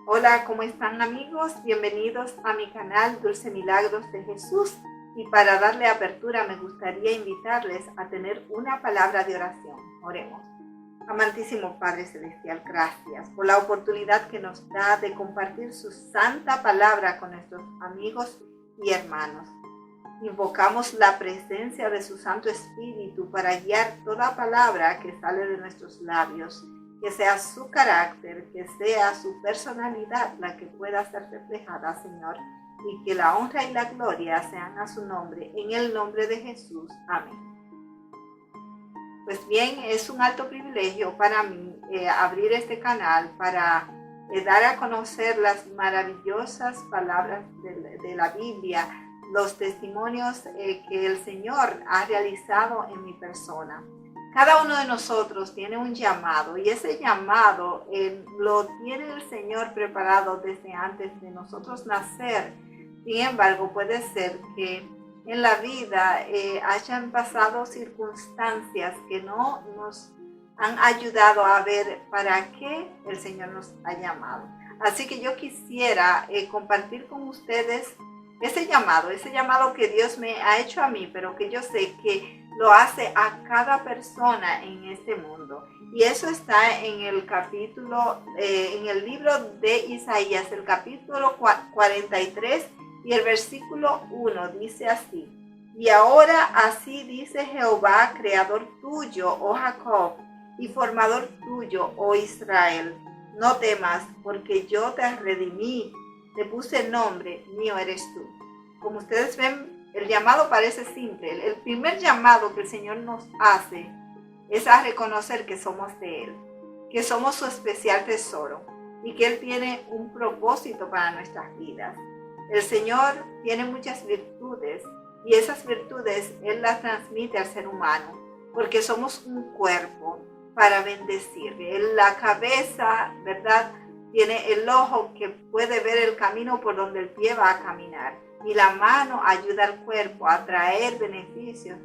Hola, ¿cómo están amigos? Bienvenidos a mi canal Dulce Milagros de Jesús. Y para darle apertura me gustaría invitarles a tener una palabra de oración. Oremos. Amantísimo Padre Celestial, gracias por la oportunidad que nos da de compartir su santa palabra con nuestros amigos y hermanos. Invocamos la presencia de su Santo Espíritu para guiar toda palabra que sale de nuestros labios, que sea su carácter, que sea su personalidad la que pueda ser reflejada, Señor, y que la honra y la gloria sean a su nombre, en el nombre de Jesús. Amén. Pues bien, es un alto privilegio para mí abrir este canal para dar a conocer las maravillosas palabras de la Biblia, los testimonios que el Señor ha realizado en mi persona. Cada uno de nosotros tiene un llamado y ese llamado lo tiene el Señor preparado desde antes de nosotros nacer. Sin embargo, puede ser que en la vida hayan pasado circunstancias que no nos han ayudado a ver para qué el Señor nos ha llamado. Así que yo quisiera compartir con ustedes ese llamado que Dios me ha hecho a mí, pero que yo sé que lo hace a cada persona en este mundo. Y eso está en el capítulo, en el libro de Isaías, el capítulo 43 y el versículo 1 dice así: y ahora así dice Jehová, creador tuyo, oh Jacob, y formador tuyo, oh Israel. No temas, porque yo te redimí, te puse nombre, mío eres tú. Como ustedes ven, el llamado parece simple. El primer llamado que el Señor nos hace es a reconocer que somos de Él, que somos su especial tesoro y que Él tiene un propósito para nuestras vidas. El Señor tiene muchas virtudes y esas virtudes Él las transmite al ser humano porque somos un cuerpo para bendecir. La cabeza, ¿verdad?, tiene el ojo que puede ver el camino por donde el pie va a caminar. Y la mano ayuda al cuerpo a traer beneficios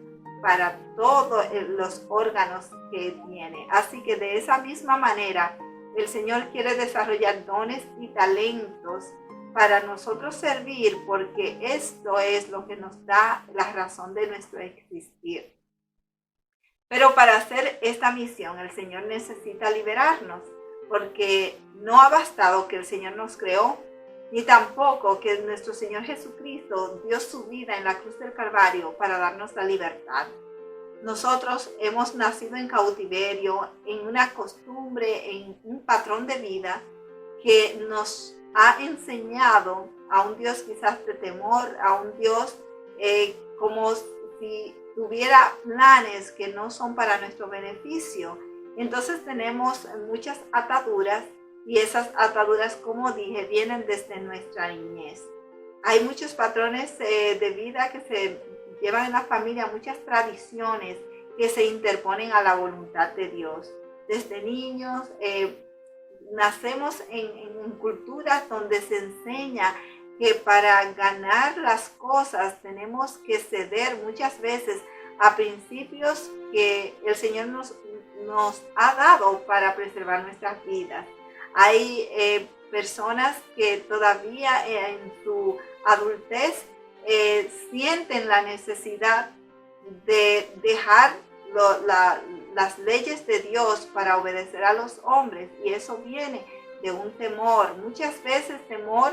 para todos los órganos que tiene. Así que de esa misma manera, el Señor quiere desarrollar dones y talentos para nosotros servir, porque esto es lo que nos da la razón de nuestro existir. Pero para hacer esta misión, el Señor necesita liberarnos, porque no ha bastado que el Señor nos creó, ni tampoco que nuestro Señor Jesucristo dio su vida en la cruz del Calvario para darnos la libertad. Nosotros hemos nacido en cautiverio, en una costumbre, en un patrón de vida que nos ha enseñado a un Dios quizás de temor, a un Dios como si tuviera planes que no son para nuestro beneficio. Entonces tenemos muchas ataduras y esas ataduras, como dije, vienen desde nuestra niñez. Hay muchos patrones de vida que se llevan en la familia, muchas tradiciones que se interponen a la voluntad de Dios. Desde niños nacemos en culturas donde se enseña que para ganar las cosas tenemos que ceder muchas veces a principios que el Señor nos ha dado para preservar nuestras vidas. Hay personas que todavía en su adultez sienten la necesidad de dejar las leyes de Dios para obedecer a los hombres, y eso viene de un temor, muchas veces temor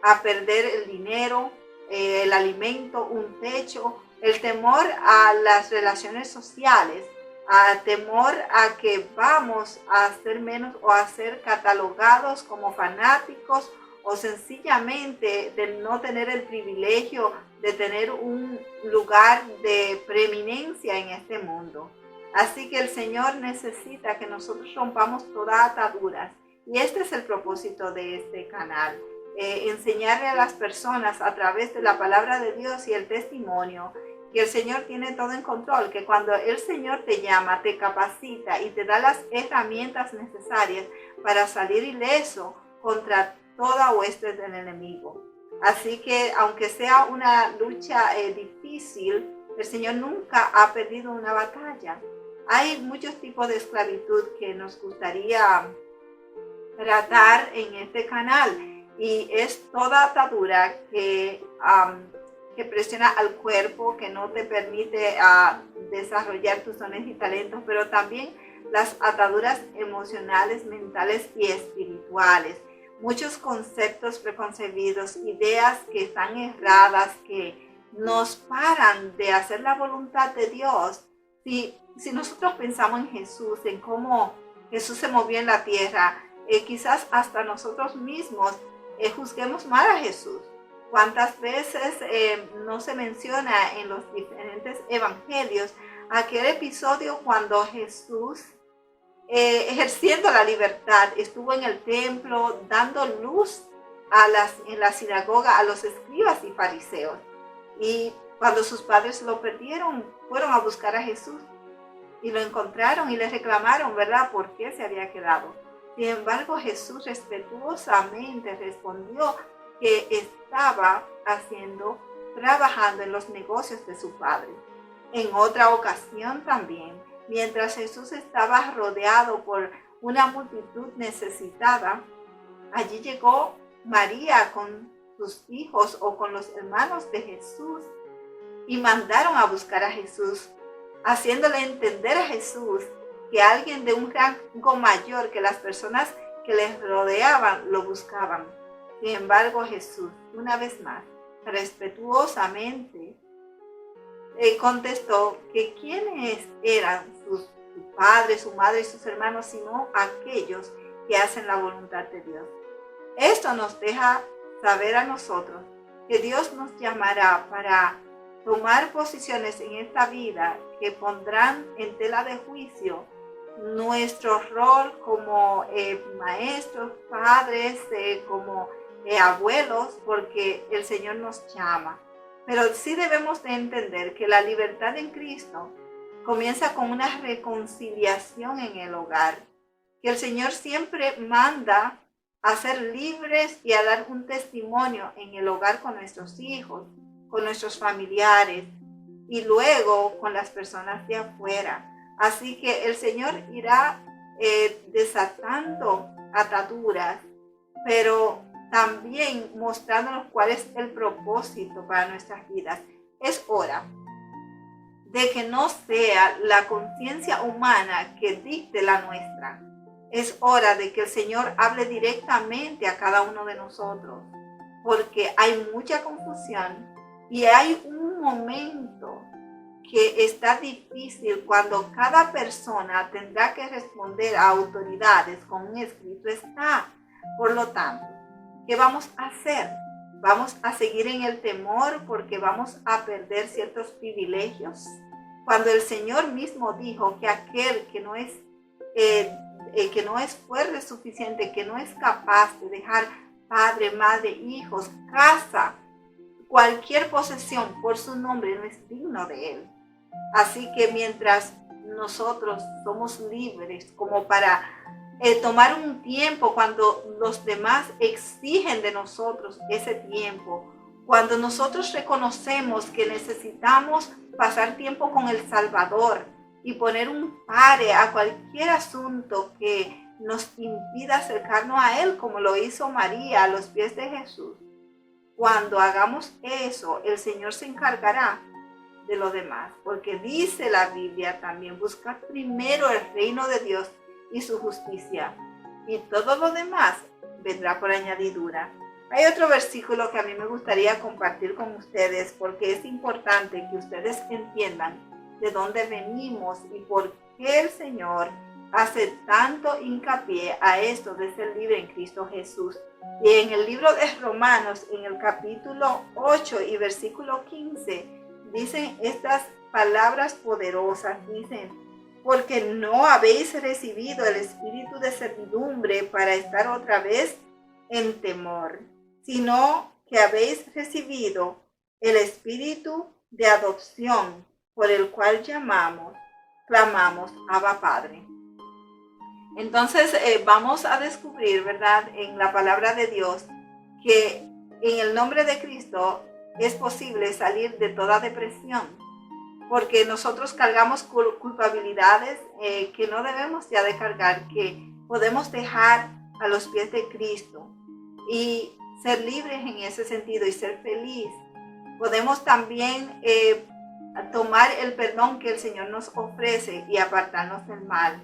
a perder el dinero, el alimento, un techo, el temor a las relaciones sociales, a temor a que vamos a ser menos o a ser catalogados como fanáticos, o sencillamente de no tener el privilegio de tener un lugar de preeminencia en este mundo. Así que el Señor necesita que nosotros rompamos todas ataduras, y este es el propósito de este canal, enseñarle a las personas a través de la palabra de Dios y el testimonio que el Señor tiene todo en control, que cuando el Señor te llama, te capacita y te da las herramientas necesarias para salir ileso contra toda hueste del enemigo. Así que aunque sea una lucha difícil, el Señor nunca ha perdido una batalla. Hay muchos tipos de esclavitud que nos gustaría tratar en este canal, y es toda atadura que presiona al cuerpo, que no te permite desarrollar tus dones y talentos, pero también las ataduras emocionales, mentales y espirituales. Muchos conceptos preconcebidos, ideas que están erradas, que nos paran de hacer la voluntad de Dios. Si nosotros pensamos en Jesús, en cómo Jesús se movió en la tierra, quizás hasta nosotros mismos juzguemos mal a Jesús. ¿Cuántas veces no se menciona en los diferentes evangelios aquel episodio cuando Jesús, ejerciendo la libertad, estuvo en el templo dando luz en la sinagoga a los escribas y fariseos? Y cuando sus padres lo perdieron, fueron a buscar a Jesús y lo encontraron y le reclamaron, ¿verdad?, por qué se había quedado. Sin embargo, Jesús respetuosamente respondió que estaba trabajando en los negocios de su padre. En otra ocasión también, mientras Jesús estaba rodeado por una multitud necesitada, allí llegó María con sus hijos o con los hermanos de Jesús y mandaron a buscar a Jesús, haciéndole entender a Jesús que alguien de un rango mayor que las personas que les rodeaban lo buscaban. Sin embargo, Jesús, una vez más, respetuosamente, contestó que quiénes eran su padre, su madre y sus hermanos, sino aquellos que hacen la voluntad de Dios. Esto nos deja saber a nosotros que Dios nos llamará para tomar posiciones en esta vida que pondrán en tela de juicio nuestro rol como maestros, padres, como abuelos, porque el Señor nos llama. Pero sí debemos de entender que la libertad en Cristo comienza con una reconciliación en el hogar, que el Señor siempre manda a ser libres y a dar un testimonio en el hogar con nuestros hijos, con nuestros familiares y luego con las personas de afuera. Así que el Señor irá desatando ataduras, pero también mostrándonos cuál es el propósito para nuestras vidas. Es hora de que no sea la conciencia humana que dicte la nuestra. Es hora de que el Señor hable directamente a cada uno de nosotros, porque hay mucha confusión y hay un momento que está difícil cuando cada persona tendrá que responder a autoridades con un escrito está. Por lo tanto, ¿qué vamos a hacer? ¿Vamos a seguir en el temor porque vamos a perder ciertos privilegios? Cuando el Señor mismo dijo que aquel que no es fuerte suficiente, que no es capaz de dejar padre, madre, hijos, casa, cualquier posesión por su nombre, no es digno de él. Así que mientras nosotros somos libres como para tomar un tiempo cuando los demás exigen de nosotros ese tiempo, cuando nosotros reconocemos que necesitamos pasar tiempo con el Salvador y poner un pare a cualquier asunto que nos impida acercarnos a Él, como lo hizo María a los pies de Jesús. Cuando hagamos eso, el Señor se encargará de lo demás, porque dice la Biblia también, buscar primero el reino de Dios y su justicia, y todo lo demás vendrá por añadidura. Hay otro versículo que a mí me gustaría compartir con ustedes, porque es importante que ustedes entiendan de dónde venimos y por qué el Señor hace tanto hincapié a esto de ser libre en Cristo Jesús. Y en el libro de Romanos, en el capítulo 8 y versículo 15, dicen estas palabras poderosas, dicen: porque no habéis recibido el espíritu de servidumbre para estar otra vez en temor, sino que habéis recibido el espíritu de adopción, por el cual clamamos, Abba Padre. Entonces vamos a descubrir, ¿verdad?, en la palabra de Dios, que en el nombre de Cristo es posible salir de toda depresión, porque nosotros cargamos culpabilidades que no debemos ya de cargar, que podemos dejar a los pies de Cristo y ser libres en ese sentido y ser feliz. Podemos también tomar el perdón que el Señor nos ofrece y apartarnos del mal.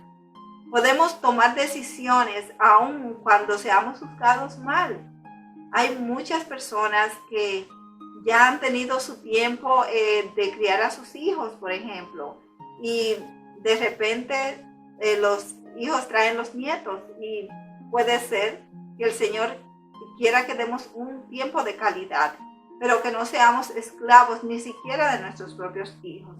Podemos tomar decisiones aun cuando seamos juzgados mal. Hay muchas personas que ya han tenido su tiempo de criar a sus hijos, por ejemplo, y de repente los hijos traen los nietos y puede ser que el Señor quiera que demos un tiempo de calidad, pero que no seamos esclavos ni siquiera de nuestros propios hijos.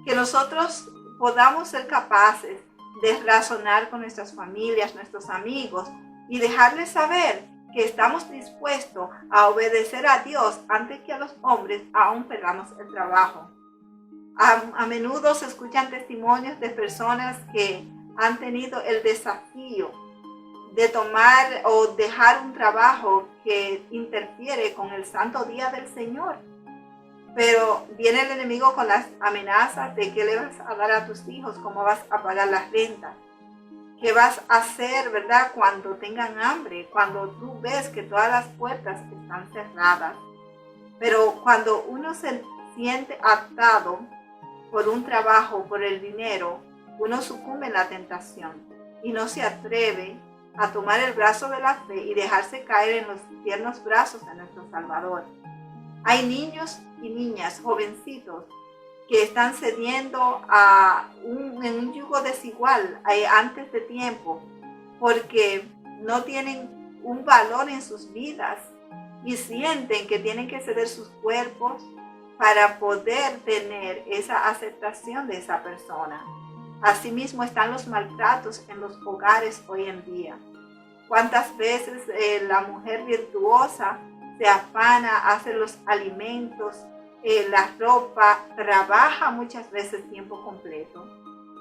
Que nosotros podamos ser capaces de razonar con nuestras familias, nuestros amigos y dejarles saber que estamos dispuestos a obedecer a Dios antes que a los hombres, aún perdamos el trabajo. A menudo se escuchan testimonios de personas que han tenido el desafío de tomar o dejar un trabajo que interfiere con el santo día del Señor. Pero viene el enemigo con las amenazas de qué le vas a dar a tus hijos, cómo vas a pagar las rentas, qué vas a hacer, ¿verdad? Cuando tengan hambre, cuando tú ves que todas las puertas están cerradas. Pero cuando uno se siente atado por un trabajo, por el dinero, uno sucumbe en la tentación y no se atreve a tomar el brazo de la fe y dejarse caer en los tiernos brazos de nuestro Salvador. Hay niños y niñas, jovencitos, que están cediendo en un yugo desigual antes de tiempo, porque no tienen un valor en sus vidas y sienten que tienen que ceder sus cuerpos para poder tener esa aceptación de esa persona. Asimismo están los maltratos en los hogares hoy en día. ¿Cuántas veces la mujer virtuosa se afana, hace los alimentos, la ropa, trabaja muchas veces tiempo completo?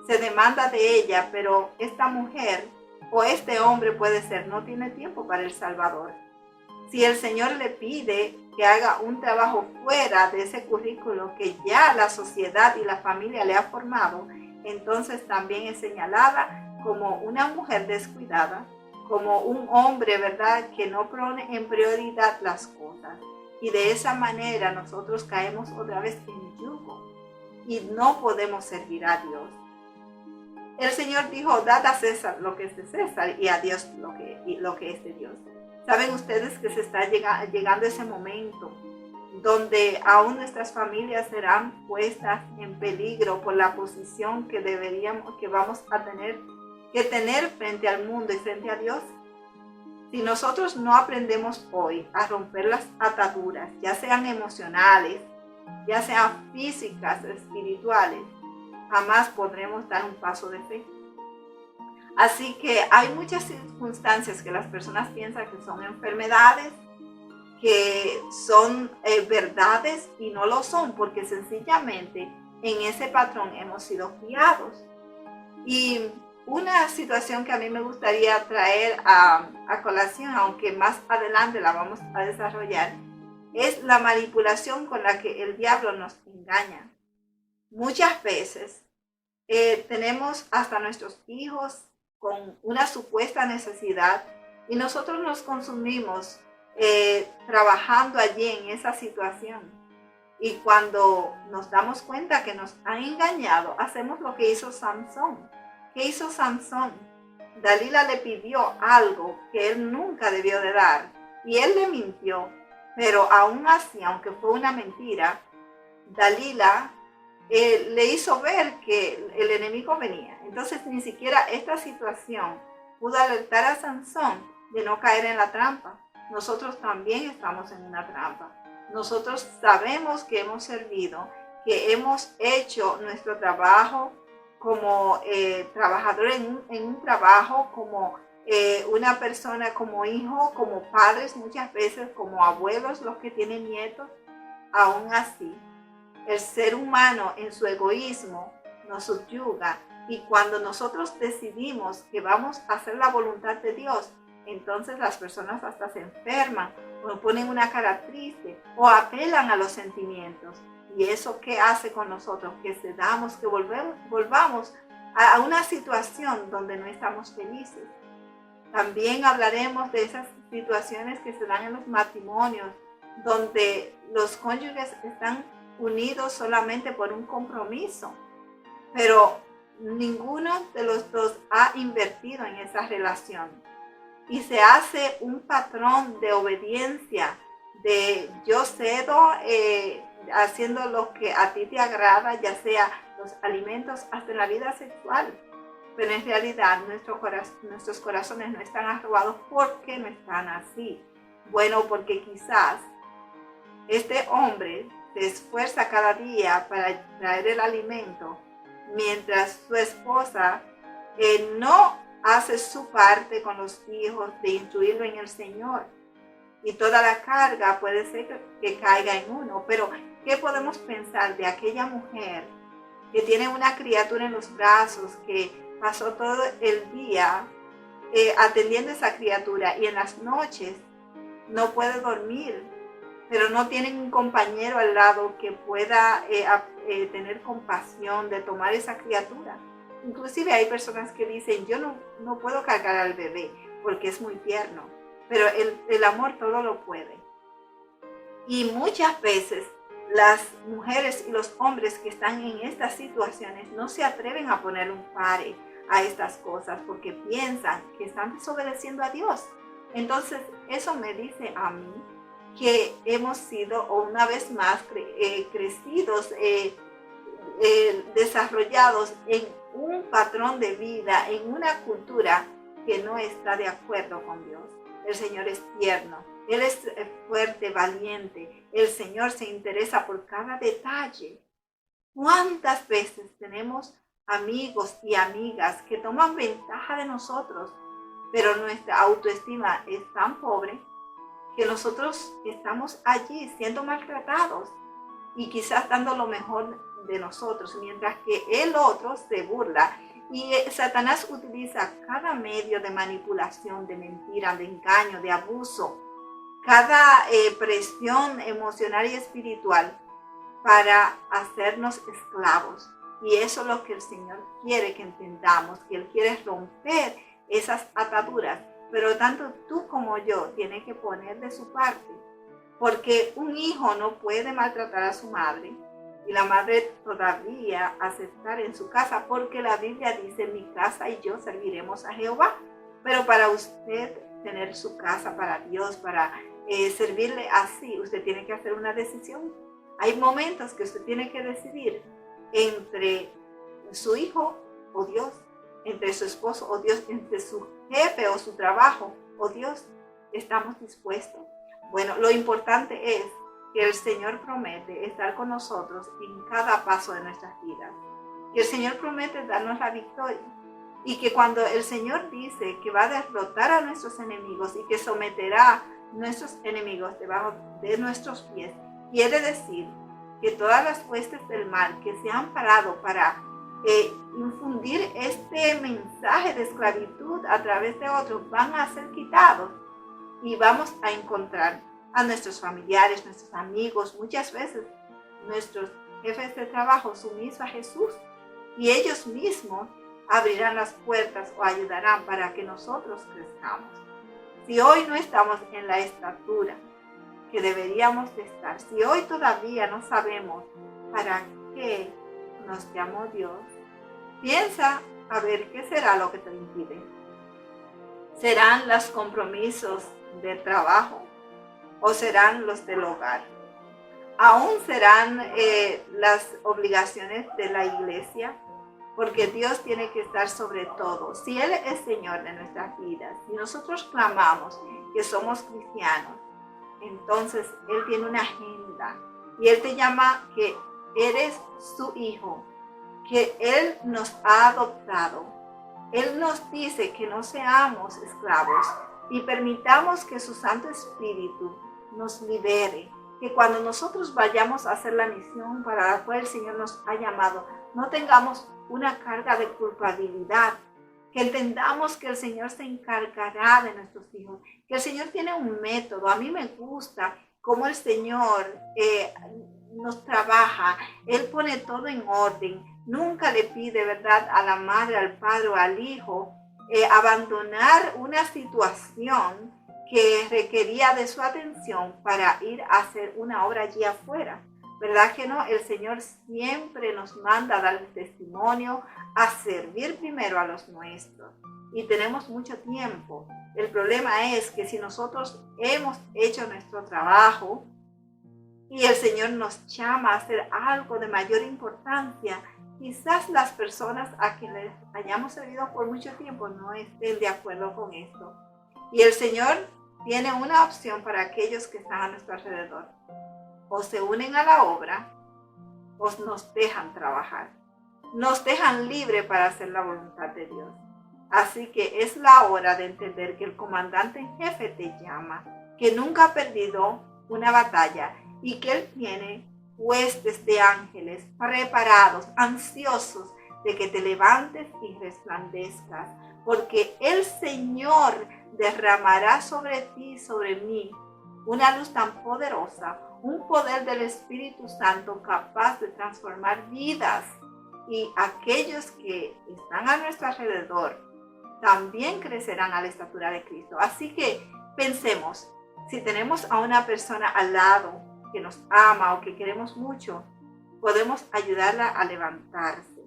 Se demanda de ella, pero esta mujer o este hombre puede ser, no tiene tiempo para el Salvador. Si el Señor le pide que haga un trabajo fuera de ese currículo que ya la sociedad y la familia le ha formado, entonces también es señalada como una mujer descuidada, como un hombre, ¿verdad?, que no pone en prioridad las cosas. Y de esa manera nosotros caemos otra vez en yugo y no podemos servir a Dios. El Señor dijo, dad a César lo que es de César y a Dios lo que es de Dios. ¿Saben ustedes que se está llegando ese momento donde aún nuestras familias serán puestas en peligro por la posición que vamos a tener que tener frente al mundo y frente a Dios? Si nosotros no aprendemos hoy a romper las ataduras, ya sean emocionales, ya sean físicas o espirituales, jamás podremos dar un paso de fe. Así que hay muchas circunstancias que las personas piensan que son enfermedades, que son verdades y no lo son, porque sencillamente en ese patrón hemos sido criados. Y una situación que a mí me gustaría traer a colación, aunque más adelante la vamos a desarrollar, es la manipulación con la que el diablo nos engaña. Muchas veces tenemos hasta nuestros hijos con una supuesta necesidad y nosotros nos consumimos trabajando allí en esa situación. Y cuando nos damos cuenta que nos han engañado, hacemos lo que hizo Sansón. ¿Qué hizo Sansón? Dalila le pidió algo que él nunca debió de dar y él le mintió, pero aún así, aunque fue una mentira, Dalila le hizo ver que el enemigo venía. Entonces ni siquiera esta situación pudo alertar a Sansón de no caer en la trampa. Nosotros también estamos en una trampa. Nosotros sabemos que hemos servido, que hemos hecho nuestro trabajo como trabajador en un trabajo, como una persona, como hijo, como padres, muchas veces como abuelos, los que tienen nietos. Aún así, el ser humano en su egoísmo nos subyuga, y cuando nosotros decidimos que vamos a hacer la voluntad de Dios, entonces las personas hasta se enferman o ponen una cara triste o apelan a los sentimientos. ¿Y eso qué hace con nosotros? Que cedamos, que volvamos a una situación donde no estamos felices. También hablaremos de esas situaciones que se dan en los matrimonios, donde los cónyuges están unidos solamente por un compromiso, pero ninguno de los dos ha invertido en esa relación. Y se hace un patrón de obediencia, de yo cedo haciendo lo que a ti te agrada, ya sea los alimentos, hasta en la vida sexual. Pero en realidad nuestros corazones no están arrobados porque no están así. Bueno, porque quizás este hombre se esfuerza cada día para traer el alimento, mientras su esposa no hace su parte con los hijos de instruirlo en el Señor. Y toda la carga puede ser que caiga en uno. Pero, ¿qué podemos pensar de aquella mujer que tiene una criatura en los brazos, que pasó todo el día atendiendo a esa criatura y en las noches no puede dormir, pero no tiene un compañero al lado que pueda tener compasión de tomar esa criatura? Inclusive hay personas que dicen, yo no puedo cargar al bebé porque es muy tierno, pero el amor todo lo puede. Y muchas veces las mujeres y los hombres que están en estas situaciones no se atreven a poner un pare a estas cosas porque piensan que están desobedeciendo a Dios. Entonces eso me dice a mí que hemos sido una vez más crecidos, desarrollados en un patrón de vida, en una cultura que no está de acuerdo con Dios. El Señor es tierno, Él es fuerte, valiente. El Señor se interesa por cada detalle. ¿Cuántas veces tenemos amigos y amigas que toman ventaja de nosotros, pero nuestra autoestima es tan pobre que nosotros estamos allí siendo maltratados y quizás dando lo mejor de nosotros, mientras que el otro se burla? Y Satanás utiliza cada medio de manipulación, de mentira, de engaño, de abuso, cada presión emocional y espiritual para hacernos esclavos. Y eso es lo que el Señor quiere que entendamos, que Él quiere romper esas ataduras. Pero tanto tú como yo tienen que poner de su parte, porque un hijo no puede maltratar a su madre y la madre todavía aceptar en su casa, porque la Biblia dice, mi casa y yo serviremos a Jehová. Pero para usted tener su casa para Dios, para servirle así, usted tiene que hacer una decisión. Hay momentos que usted tiene que decidir entre su hijo o Dios, entre su esposo o Dios, entre su jefe o su trabajo o Dios. ¿Estamos dispuestos? Bueno, lo importante es que el Señor promete estar con nosotros en cada paso de nuestras vidas. Que el Señor promete darnos la victoria. Y que cuando el Señor dice que va a derrotar a nuestros enemigos y que someterá a nuestros enemigos debajo de nuestros pies, quiere decir que todas las huestes del mal que se han parado para infundir este mensaje de esclavitud a través de otros van a ser quitados y vamos a encontrar a nuestros familiares, nuestros amigos, muchas veces nuestros jefes de trabajo sumisos a Jesús, y ellos mismos abrirán las puertas o ayudarán para que nosotros crezcamos. Si hoy no estamos en la estatura que deberíamos de estar, si hoy todavía no sabemos para qué nos llamó Dios, piensa a ver qué será lo que te impide. ¿Serán los compromisos del trabajo o serán los del hogar? ¿Aún serán las obligaciones de la iglesia? Porque Dios tiene que estar sobre todo. Si Él es Señor de nuestras vidas, si nosotros clamamos que somos cristianos, entonces Él tiene una agenda y Él te llama que eres su hijo, que Él nos ha adoptado. Él nos dice que no seamos esclavos y permitamos que su Santo Espíritu nos libere, que cuando nosotros vayamos a hacer la misión para la cual el Señor nos ha llamado, no tengamos una carga de culpabilidad, que entendamos que el Señor se encargará de nuestros hijos, que el Señor tiene un método. A mí me gusta cómo el Señor nos trabaja. Él pone todo en orden. Nunca le pide, ¿verdad?, a la madre, al padre o al hijo abandonar una situación que requería de su atención para ir a hacer una obra allí afuera. ¿Verdad que no? El Señor siempre nos manda a dar el testimonio, a servir primero a los nuestros. Y tenemos mucho tiempo. El problema es que si nosotros hemos hecho nuestro trabajo y el Señor nos llama a hacer algo de mayor importancia, quizás las personas a quienes hayamos servido por mucho tiempo no estén de acuerdo con esto. Y el Señor tiene una opción para aquellos que están a nuestro alrededor. O se unen a la obra, o nos dejan trabajar. Nos dejan libre para hacer la voluntad de Dios. Así que es la hora de entender que el comandante en jefe te llama, que nunca ha perdido una batalla y que Él tiene huestes de ángeles preparados, ansiosos de que te levantes y resplandezcas, porque el Señor derramará sobre ti, sobre mí, una luz tan poderosa, un poder del Espíritu Santo capaz de transformar vidas, y aquellos que están a nuestro alrededor también crecerán a la estatura de Cristo. Así que pensemos, si tenemos a una persona al lado que nos ama o que queremos mucho, podemos ayudarla a levantarse,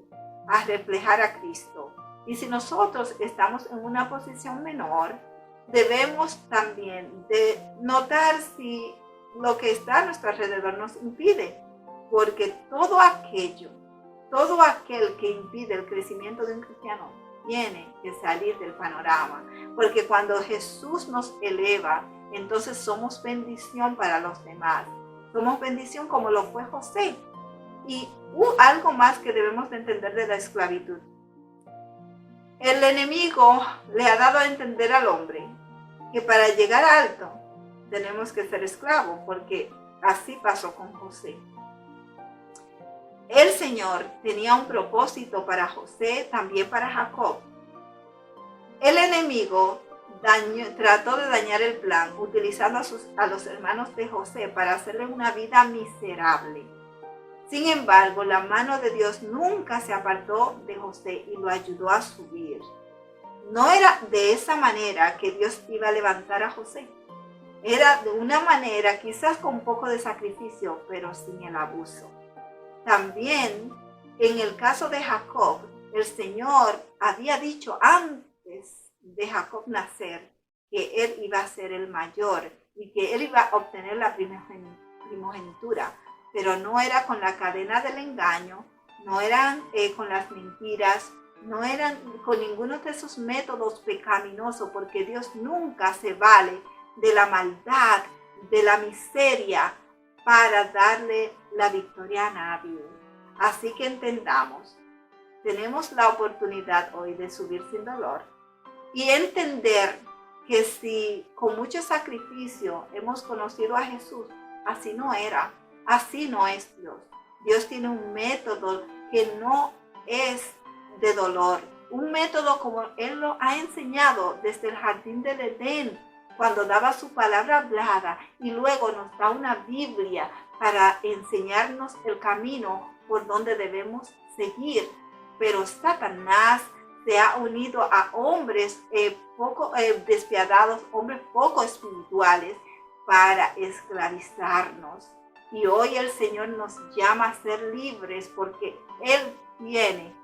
a reflejar a Cristo. Y si nosotros estamos en una posición menor, debemos también de notar si lo que está a nuestro alrededor nos impide, porque todo aquel que impide el crecimiento de un cristiano tiene que salir del panorama, porque cuando Jesús nos eleva, entonces somos bendición para los demás, somos bendición como lo fue José. Y algo más que debemos de entender de la esclavitud. El enemigo le ha dado a entender al hombre que para llegar alto tenemos que ser esclavos, porque así pasó con José. El Señor tenía un propósito para José, también para Jacob. El enemigo trató de dañar el plan utilizando a los hermanos de José para hacerle una vida miserable. Sin embargo, la mano de Dios nunca se apartó de José y lo ayudó a subir. No era de esa manera que Dios iba a levantar a José. Era de una manera, quizás con un poco de sacrificio, pero sin el abuso. También, en el caso de Jacob, el Señor había dicho antes de Jacob nacer que él iba a ser el mayor y que él iba a obtener la primogenitura, pero no era con la cadena del engaño, no eran con las mentiras, no eran con ninguno de esos métodos pecaminosos, porque Dios nunca se vale de la maldad, de la miseria, para darle la victoria a nadie. Así que entendamos, tenemos la oportunidad hoy de subir sin dolor y entender que si con mucho sacrificio hemos conocido a Jesús, así no era, así no es Dios. Dios tiene un método que no es de dolor, un método como Él lo ha enseñado desde el jardín del Edén, cuando daba su palabra hablada, y luego nos da una Biblia para enseñarnos el camino por donde debemos seguir. Pero Satanás se ha unido a hombres poco despiadados, hombres poco espirituales, para esclavizarnos. Y hoy el Señor nos llama a ser libres, porque Él tiene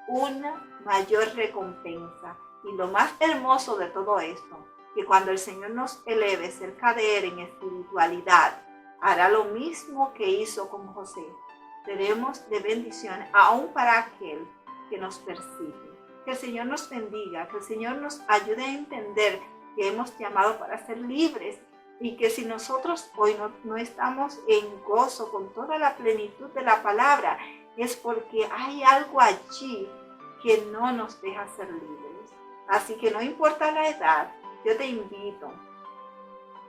una mayor recompensa. Y lo más hermoso de todo esto, que cuando el Señor nos eleve cerca de Él en espiritualidad, hará lo mismo que hizo con José. Seremos de bendición aún para aquel que nos persigue. Que el Señor nos bendiga, que el Señor nos ayude a entender que hemos llamado para ser libres, y que si nosotros hoy no estamos en gozo con toda la plenitud de la palabra, es porque hay algo allí que no nos deja ser libres. Así que no importa la edad, yo te invito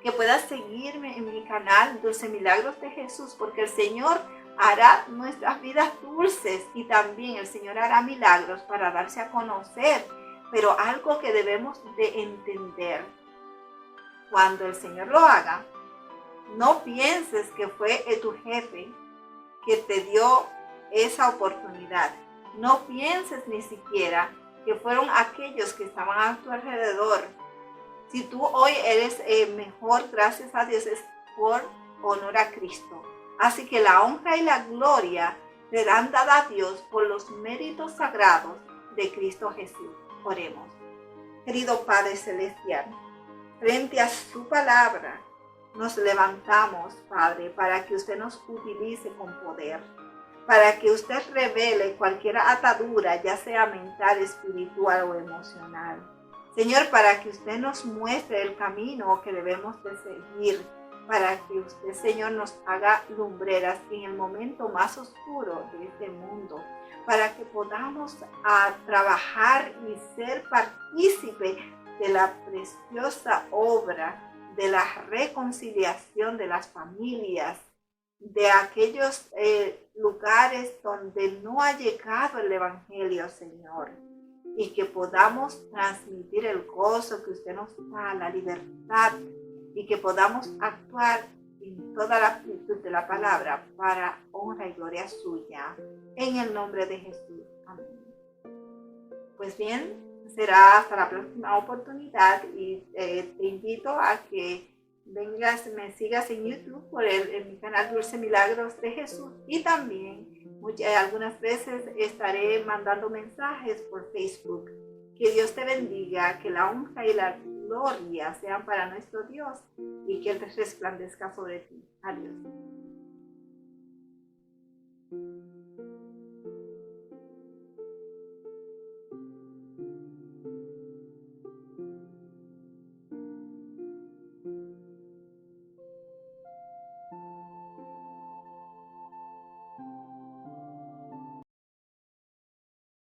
que puedas seguirme en mi canal Dulce Milagros de Jesús, porque el Señor hará nuestras vidas dulces y también el Señor hará milagros para darse a conocer. Pero algo que debemos de entender, cuando el Señor lo haga, no pienses que fue tu jefe que te dio esa oportunidad. No pienses ni siquiera que fueron aquellos que estaban a tu alrededor. Si tú hoy eres mejor, gracias a Dios, es por honor a Cristo. Así que la honra y la gloria serán dadas a Dios por los méritos sagrados de Cristo Jesús. Oremos. Querido Padre Celestial, frente a su palabra, nos levantamos, Padre, para que usted nos utilice con poder, para que usted revele cualquier atadura, ya sea mental, espiritual o emocional. Señor, para que usted nos muestre el camino que debemos de seguir, para que usted, Señor, nos haga lumbreras en el momento más oscuro de este mundo, para que podamos trabajar y ser partícipe de la preciosa obra de la reconciliación de las familias, de aquellos lugares donde no ha llegado el Evangelio, Señor, y que podamos transmitir el gozo que usted nos da, la libertad, y que podamos actuar en toda la plenitud de la palabra para honra y gloria suya. En el nombre de Jesús. Amén. Pues bien, será hasta la próxima oportunidad y te invito a que vengas, me sigas en YouTube por en mi canal Dulce Milagros de Jesús, y también algunas veces estaré mandando mensajes por Facebook. Que Dios te bendiga, que la honra y la gloria sean para nuestro Dios y que Él resplandezca sobre ti. Adiós.